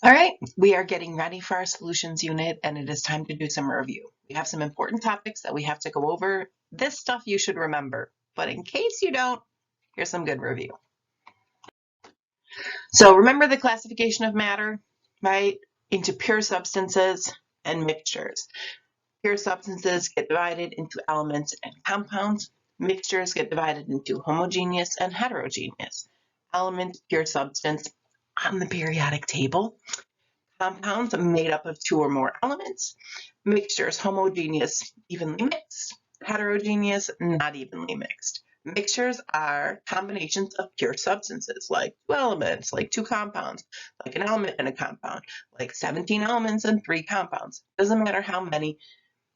All right, we are getting ready for our solutions unit and it is time to do some review. We have some important topics that we have to go over. This stuff you should remember, but in case you don't, here's some good review. So remember the classification of matter, right? Into pure substances and mixtures. Pure substances get divided into elements and compounds. Mixtures get divided into homogeneous and heterogeneous. Element, pure substance on the periodic table. Compounds made up of two or more elements. Mixtures, homogeneous, evenly mixed. Heterogeneous, not evenly mixed. Mixtures are combinations of pure substances, like two elements, like two compounds, like an element and a compound, like 17 elements and 3 compounds. Doesn't matter how many.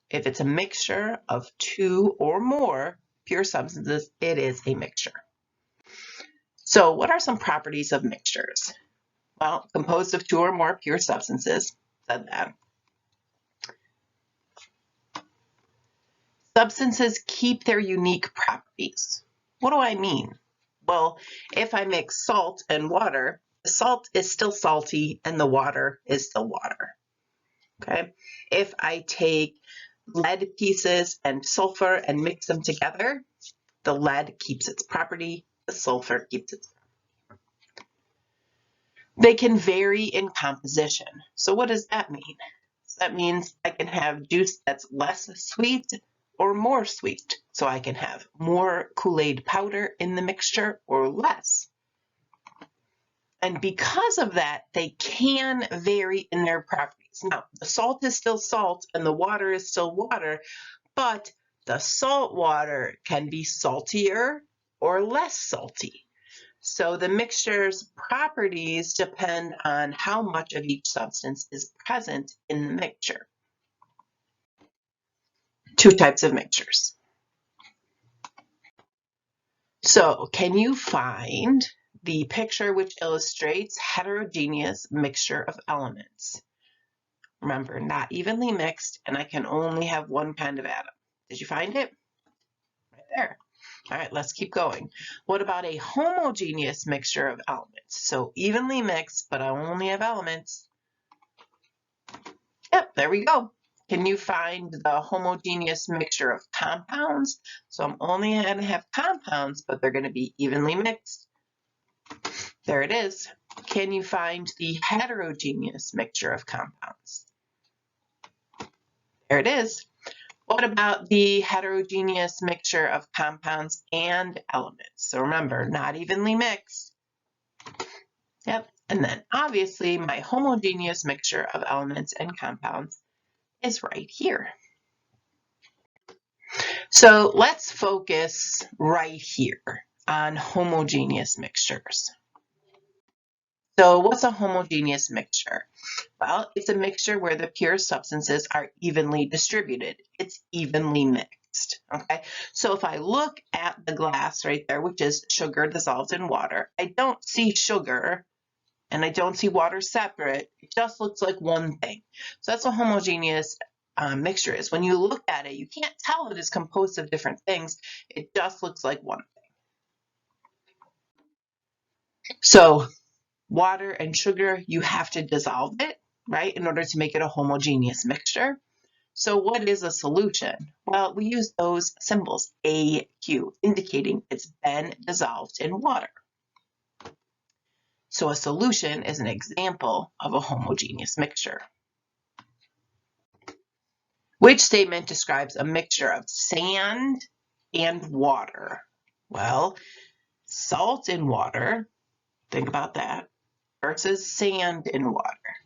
If it's a mixture of two or more pure substances, it is a mixture. So what are some properties of mixtures? Well, composed of two or more pure substances, said that. Substances keep their unique properties. What do I mean? Well, if I mix salt and water, the salt is still salty and the water is still water. Okay? If I take lead pieces and sulfur and mix them together, the lead keeps its property, the sulfur keeps its property. They can vary in composition. So what does that mean? That means I can have juice that's less sweet or more sweet. So I can have more Kool-Aid powder in the mixture or less. And because of that, they can vary in their properties. Now, the salt is still salt and the water is still water, but the salt water can be saltier or less salty. So the mixture's properties depend on how much of each substance is present in the mixture. Two types of mixtures. So can you find the picture which illustrates heterogeneous mixture of elements? Remember, not evenly mixed, and I can only have one kind of atom. Did you find it? Right there. All right, let's keep going. What about a homogeneous mixture of elements? So evenly mixed, but I only have elements. Yep, there we go. Can you find the homogeneous mixture of compounds? So I'm only going to have compounds, but they're going to be evenly mixed. There it is. Can you find the heterogeneous mixture of compounds? There it is. What about the heterogeneous mixture of compounds and elements? So remember, not evenly mixed. Yep. And then obviously my homogeneous mixture of elements and compounds is right here. So let's focus right here on homogeneous mixtures. So what's a homogeneous mixture? Well, it's a mixture where the pure substances are evenly distributed. It's evenly mixed, okay? So if I look at the glass right there, which is sugar dissolved in water, I don't see sugar and I don't see water separate. It just looks like one thing. So that's what homogeneous mixture is. When you look at it, you can't tell it is composed of different things. It just looks like one thing. So water and sugar, you have to dissolve it, right, in order to make it a homogeneous mixture. So what is a solution? Well, we use those symbols, AQ, indicating it's been dissolved in water. So a solution is an example of a homogeneous mixture. Which statement describes a mixture of sand and water? Well, salt in water, think about that, versus sand in water.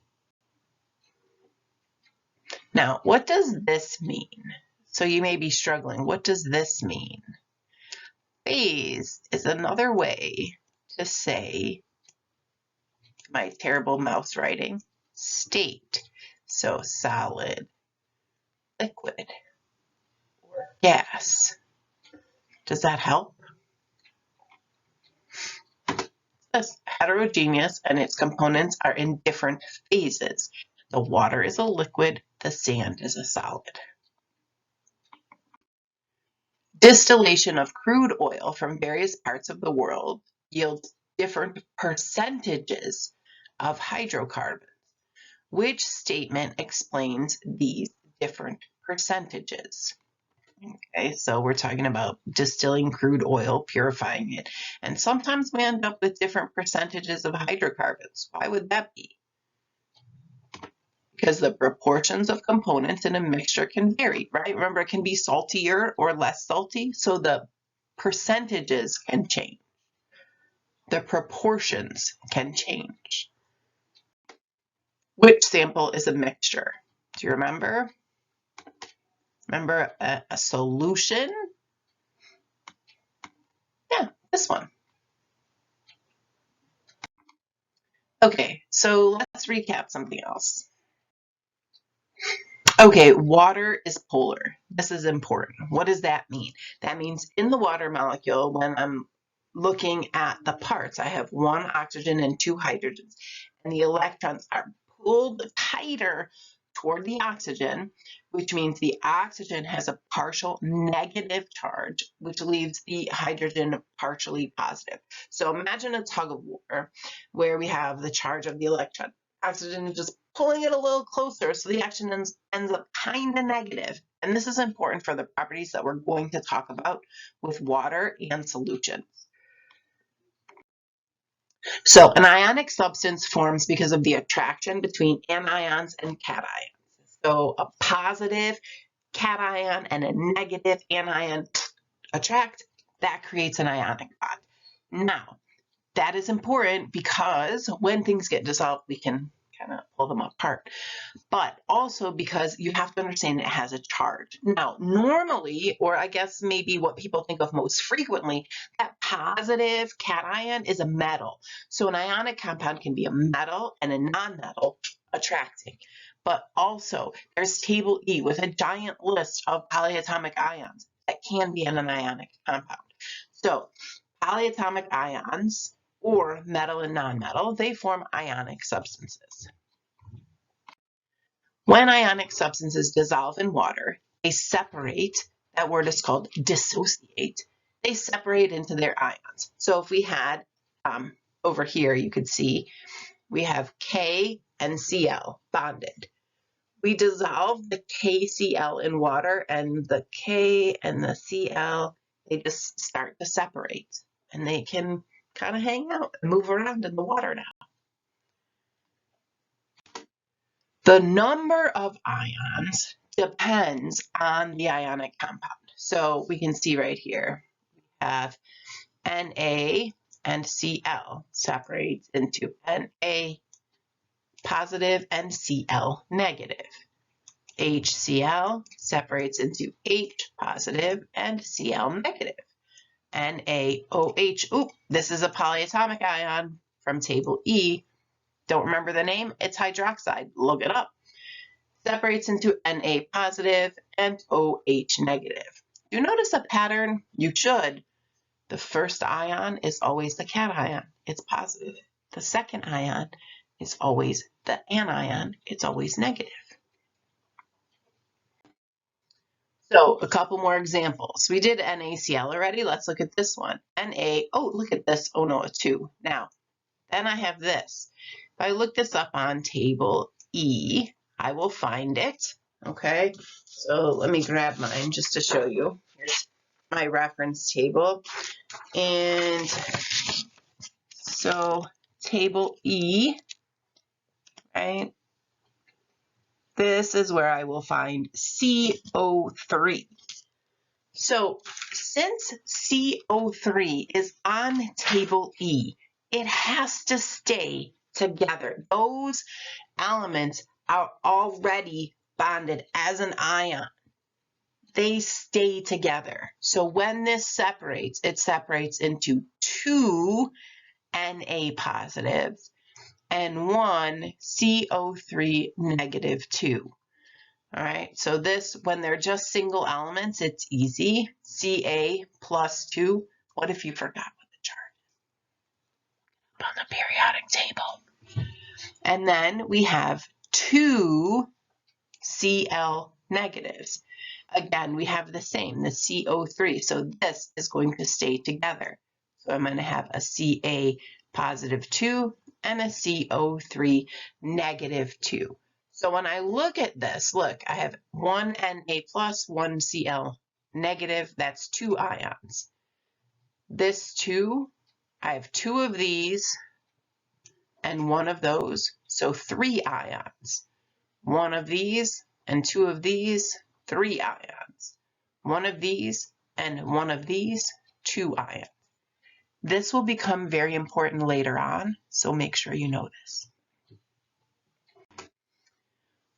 Now, what does this mean? So you may be struggling. What does this mean? Phase is another way to say, my terrible mouse writing, state. So solid, liquid, or gas. Does that help? It's heterogeneous and its components are in different phases. The water is a liquid, the sand is a solid. Distillation of crude oil from various parts of the world yields different percentages of hydrocarbons. Which statement explains these different percentages? Okay, so we're talking about distilling crude oil, purifying it, and sometimes we end up with different percentages of hydrocarbons. Why would that be? Because the proportions of components in a mixture can vary, right? Remember, it can be saltier or less salty, so the percentages can change. The proportions can change. Which sample is a mixture? Do you remember? Remember a solution? Yeah, this one. Okay, so let's recap something else. Okay, water is polar. This is important. What does that mean? That means in the water molecule, when I'm looking at the parts, I have one oxygen and two hydrogens, and the electrons are pulled tighter toward the oxygen, which means the oxygen has a partial negative charge, which leaves the hydrogen partially positive. So imagine a tug of war where we have the charge of the electron. Oxygen is just pulling it a little closer, so the action ends up kind of negative. And this is important for the properties that we're going to talk about with water and solutions. So an ionic substance forms because of the attraction between anions and cations. So a positive cation and a negative anion attract, that creates an ionic bond. Now, that is important because when things get dissolved, we can kind of pull them apart, but also because you have to understand it has a charge. Now, normally, or I guess maybe what people think of most frequently, that positive cation is a metal. So an ionic compound can be a metal and a non-metal attracting. But also, there's table E with a giant list of polyatomic ions that can be in an ionic compound. So polyatomic ions, or metal and nonmetal, they form ionic substances. When ionic substances dissolve in water, they separate. That word is called dissociate. They separate into their ions. So if we had, over here you could see, we have K and Cl bonded. We dissolve the KCl in water, and the K and the Cl, they just start to separate. And they can kind of hang out and move around in the water now. The number of ions depends on the ionic compound. So we can see right here, we have Na and Cl separates into Na positive and Cl negative. HCl separates into H positive and Cl negative. NaOH, oop, this is a polyatomic ion from table E. Don't remember the name? It's hydroxide. Look it up. Separates into Na positive and OH negative. Do you notice a pattern? You should. The first ion is always the cation. It's positive. The second ion is always the anion. It's always negative. So a couple more examples. We did NaCl already. Let's look at this one. Na, oh, look at this. Oh no, a 2. Now, then I have this. If I look this up on table E, I will find it. Okay, so let me grab mine just to show you. Here's my reference table. And so table E, right? This is where I will find CO3. So since CO3 is on table E, it has to stay together. Those elements are already bonded as an ion. They stay together. So when this separates, it separates into 2 Na positives and 1 CO3 negative 2. All right, so this, when they're just single elements, it's easy. Ca plus 2. What if you forgot what the charge is? On the periodic table. And then we have 2 Cl negatives. Again, we have the same, the CO3. So this is going to stay together. So I'm going to have a Ca positive 2 and a CO3 negative 2. So when I look at this, look, I have one Na plus, one Cl negative, that's 2 ions. This 2, I have 2 of these and 1 of those, so 3 ions. 1 of these and 2 of these, 3 ions. 1 of these and 1 of these, 2 ions. This will become very important later on, so make sure you know this.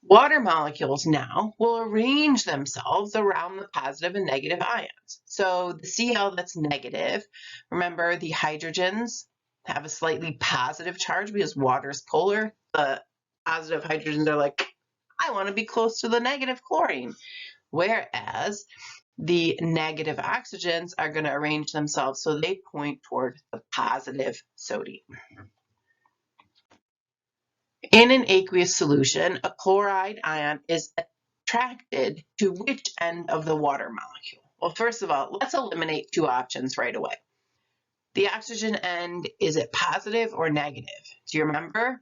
Water molecules now will arrange themselves around the positive and negative ions. So the Cl that's negative, remember the hydrogens have a slightly positive charge because water is polar. The positive hydrogens are like, I want to be close to the negative chlorine. Whereas the negative oxygens are going to arrange themselves so they point toward the positive sodium. In an aqueous solution, a chloride ion is attracted to which end of the water molecule? Well, first of all, let's eliminate 2 options right away. The oxygen end, is it positive or negative? Do you remember?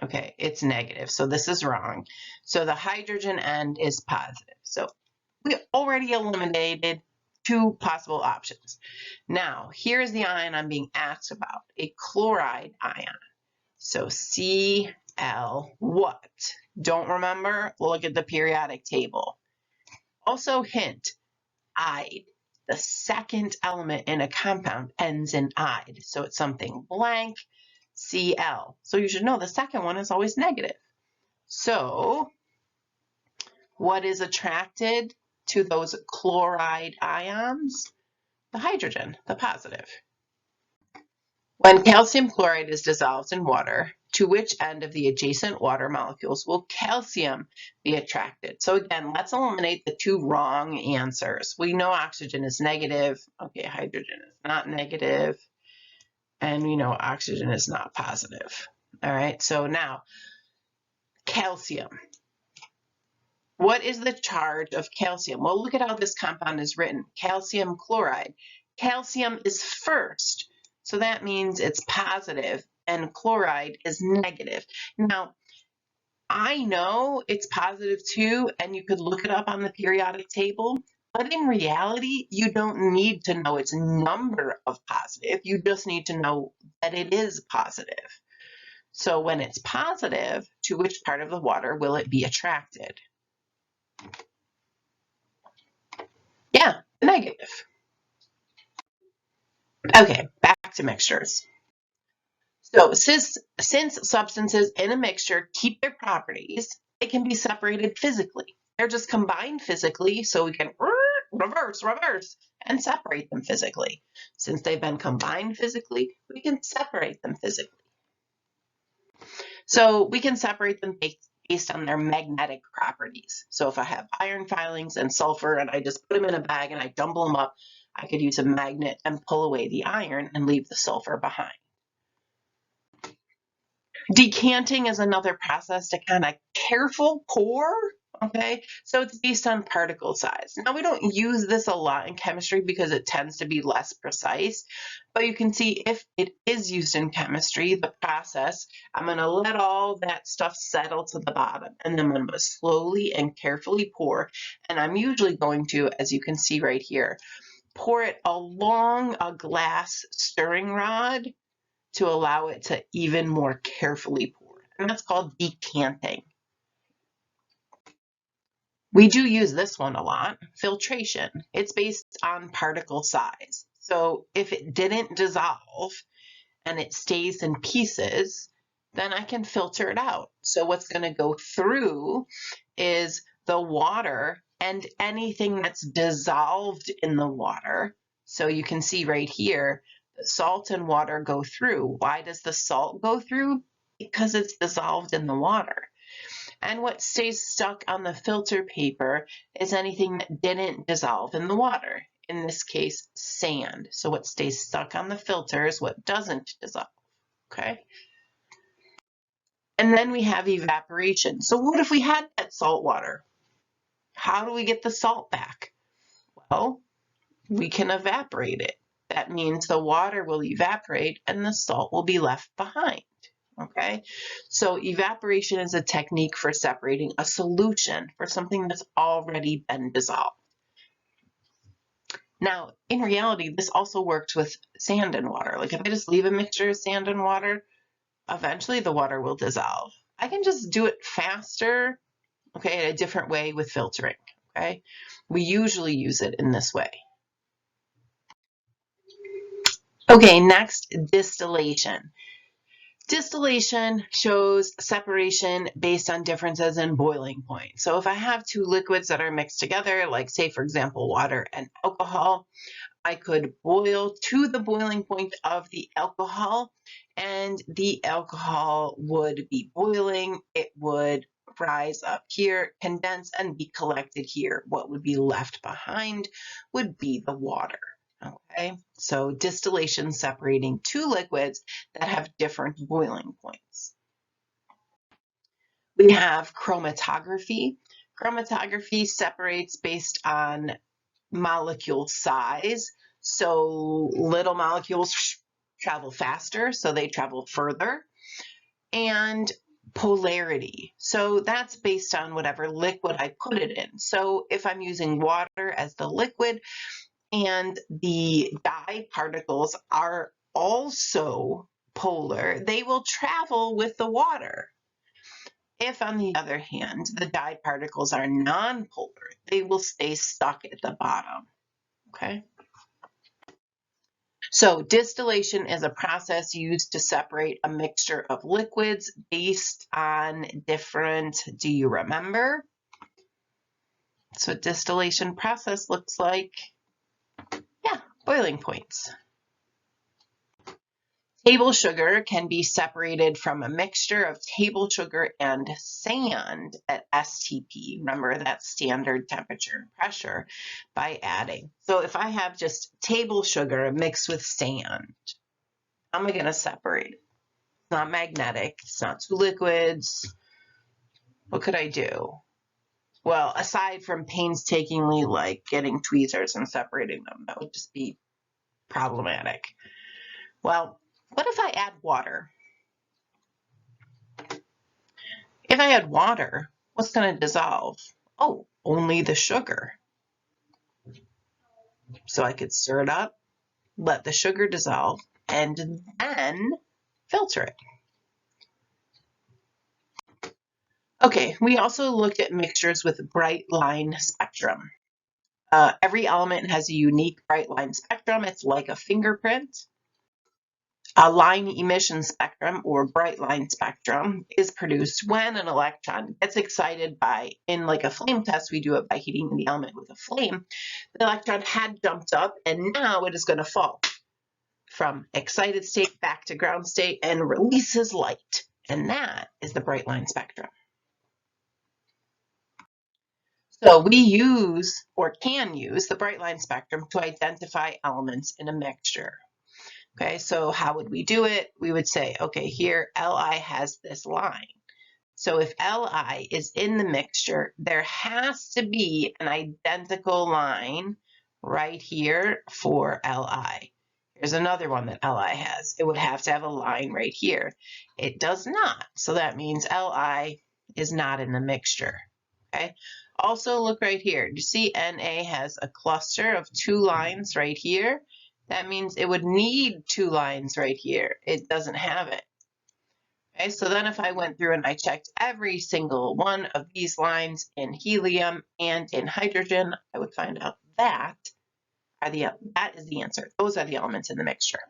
Okay, it's negative, so this is wrong. So the hydrogen end is positive. So we already eliminated 2 possible options. Now, here's the ion I'm being asked about, a chloride ion. So Cl what? Don't remember? Look at the periodic table. Also hint, ide. The second element in a compound ends in ide. So it's something blank, Cl. So you should know the second one is always negative. So what is attracted to those chloride ions? The hydrogen, the positive. When calcium chloride is dissolved in water, to which end of the adjacent water molecules will calcium be attracted? So again, let's eliminate the 2 wrong answers. We know oxygen is negative. Okay, hydrogen is not negative. And we know oxygen is not positive. All right, so now calcium. What is the charge of calcium? Well, look at how this compound is written. Calcium chloride. Calcium is first. So that means it's positive and chloride is negative. Now, I know it's positive too, and you could look it up on the periodic table, but in reality, you don't need to know its number of positive. You just need to know that it is positive. So when it's positive, to which part of the water will it be attracted? Yeah, negative. Okay, back to mixtures. So since substances in a mixture keep their properties, they can be separated physically. They're just combined physically, so we can reverse, and separate them physically. Since they've been combined physically, we can separate them physically. So we can separate them based on their magnetic properties. So if I have iron filings and sulfur and I just put them in a bag and I dumble them up, I could use a magnet and pull away the iron and leave the sulfur behind. Decanting is another process to kind of careful pour, okay? So it's based on particle size. Now we don't use this a lot in chemistry because it tends to be less precise, but you can see if it is used in chemistry, the process, I'm gonna let all that stuff settle to the bottom and then I'm gonna slowly and carefully pour, and I'm usually going to, as you can see right here, pour it along a glass stirring rod to allow it to even more carefully pour. And that's called decanting. We do use this one a lot, filtration. It's based on particle size. So if it didn't dissolve and it stays in pieces, then I can filter it out. So what's going to go through is the water and anything that's dissolved in the water. So you can see right here, the salt and water go through. Why does the salt go through? Because it's dissolved in the water. And what stays stuck on the filter paper is anything that didn't dissolve in the water. In this case, sand. So what stays stuck on the filter is what doesn't dissolve, okay? And then we have evaporation. So what if we had that salt water? How do we get the salt back? Well, we can evaporate it. That means the water will evaporate and the salt will be left behind, Okay, so evaporation is a technique for separating a solution for something that's already been dissolved. Now, in reality, this also works with sand and water. Like if I just leave a mixture of sand and water, eventually the water will dissolve. I can just do it faster, okay, in a different way with filtering, okay? We usually use it in this way. Okay, next, distillation. Distillation shows separation based on differences in boiling point. So if I have two liquids that are mixed together, like say, for example, water and alcohol, I could boil to the boiling point of the alcohol, and the alcohol would be boiling. It would rise up here, condense, and be collected here. What would be left behind would be the water. Okay, so distillation separating two liquids that have different boiling points. We have chromatography. Chromatography separates based on molecule size. So little molecules travel faster, so they travel further. And polarity. So that's based on whatever liquid I put it in. So if I'm using water as the liquid and the dye particles are also polar, they will travel with the water. If, on the other hand, the dye particles are nonpolar, they will stay stuck at the bottom. Okay. So distillation is a process used to separate a mixture of liquids based on different, do you remember? So distillation process looks like, yeah, boiling points. Table sugar can be separated from a mixture of table sugar and sand at STP. Remember, that's standard temperature and pressure, by adding. So if I have just table sugar mixed with sand, how am I going to separate it? It's not magnetic. It's not two liquids. What could I do? Well, aside from painstakingly like getting tweezers and separating them, that would just be problematic. Well, what if I add water? If I add water, what's going to dissolve? Oh, only the sugar. So I could stir it up, let the sugar dissolve, and then filter it. Okay, we also looked at mixtures with bright line spectrum. Every element has a unique bright line spectrum. It's like a fingerprint. A line emission spectrum, or bright line spectrum, is produced when an electron gets excited in like a flame test, we do it by heating the element with a flame. The electron had jumped up and now it is going to fall from excited state back to ground state and releases light. And that is the bright line spectrum. So we use, or can use, the bright line spectrum to identify elements in a mixture. Okay, so how would we do it? We would say, okay, here Li has this line. So if Li is in the mixture, there has to be an identical line right here for Li. Here's another one that Li has. It would have to have a line right here. It does not. So that means Li is not in the mixture. Okay. Also look right here. You see Na has a cluster of two lines right here. That means it would need two lines right here. It doesn't have it. Okay, so then if I went through and I checked every single one of these lines in helium and in hydrogen, I would find out that is the answer. Those are the elements in the mixture.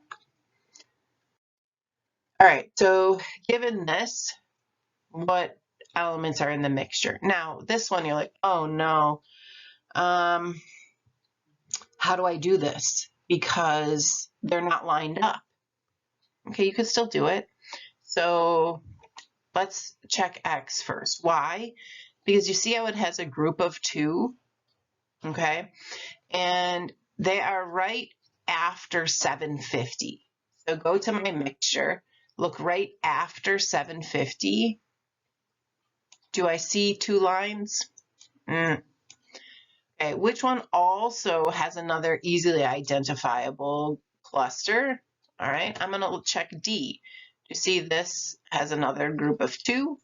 All right, so given this, what elements are in the mixture? Now, this one, you're like, oh no, how do I do this? Because they're not lined up. Okay, you could still do it. So let's check X first. Why? Because you see how it has a group of two, okay? And they are right after 750. So go to my mixture, look right after 750. Do I see two lines? Okay, which one also has another easily identifiable cluster? All right, I'm gonna check D. You see this has another group of 2,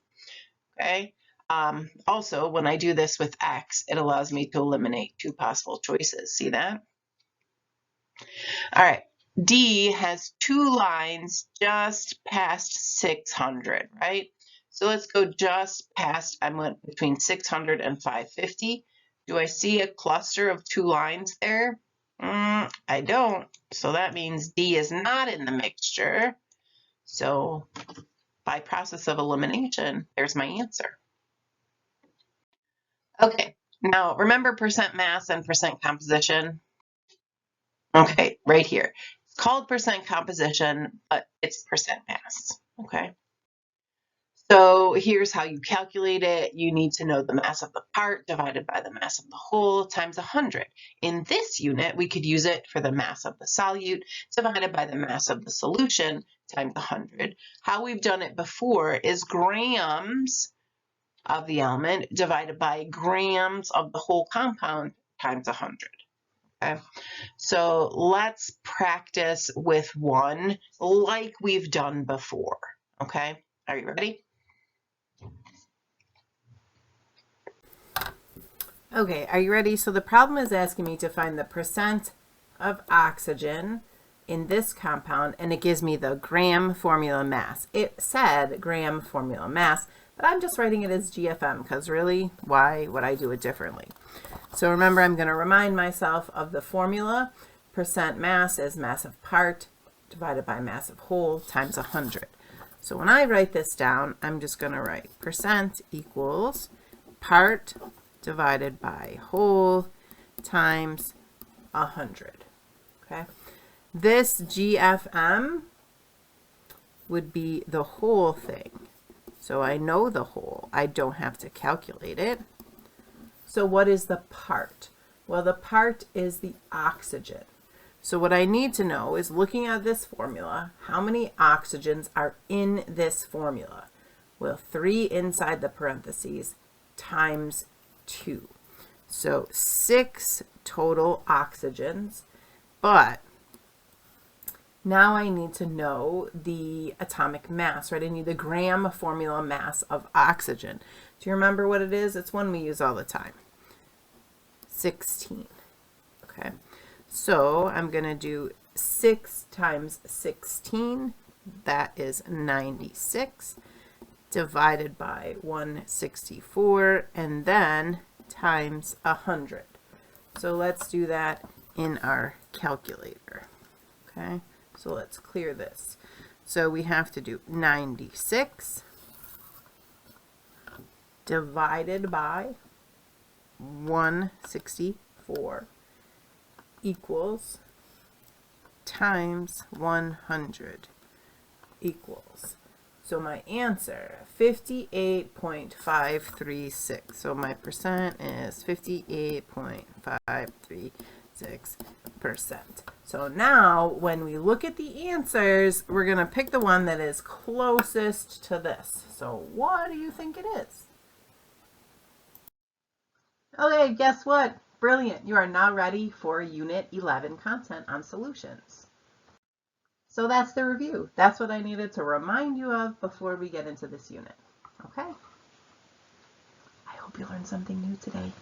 okay? Also, when I do this with X, it allows me to eliminate 2 possible choices. See that? All right, D has 2 lines just past 600, right? So let's go just past, I went between 600 and 550. Do I see a cluster of 2 lines there? I don't. So that means D is not in the mixture. So by process of elimination, there's my answer. Okay, now remember percent mass and percent composition? Okay, right here. It's called percent composition, but it's percent mass, okay? So here's how you calculate it. You need to know the mass of the part divided by the mass of the whole times 100. In this unit, we could use it for the mass of the solute divided by the mass of the solution times 100. How we've done it before is grams of the element divided by grams of the whole compound times 100. Okay, so let's practice with one like we've done before. Okay, are you ready? Okay, are you ready? So the problem is asking me to find the percent of oxygen in this compound, and it gives me the gram formula mass. It said gram formula mass, but I'm just writing it as GFM because really, why would I do it differently? So remember, I'm going to remind myself of the formula. Percent mass is mass of part divided by mass of whole times 100. So when I write this down, I'm just going to write percent equals part divided by whole times 100. Okay. This GFM would be the whole thing. So I know the whole. I don't have to calculate it. So what is the part? Well, the part is the oxygen. So what I need to know is, looking at this formula, how many oxygens are in this formula? Well, 3 inside the parentheses times 2. So 6 total oxygens, but now I need to know the atomic mass, right? I need the gram formula mass of oxygen. Do you remember what it is? It's one we use all the time. 16. Okay. So I'm going to do 6 times 16. That is 96. Divided by 164, and then times 100. So let's do that in our calculator. Okay, so let's clear this. So we have to do 96 divided by 164 equals times 100 equals. So my answer, 58.536. So my percent is 58.536%. So now when we look at the answers, we're going to pick the one that is closest to this. So what do you think it is? Okay, guess what? Brilliant. You are now ready for Unit 11 content on solutions. So that's the review. That's what I needed to remind you of before we get into this unit. Okay? I hope you learned something new today.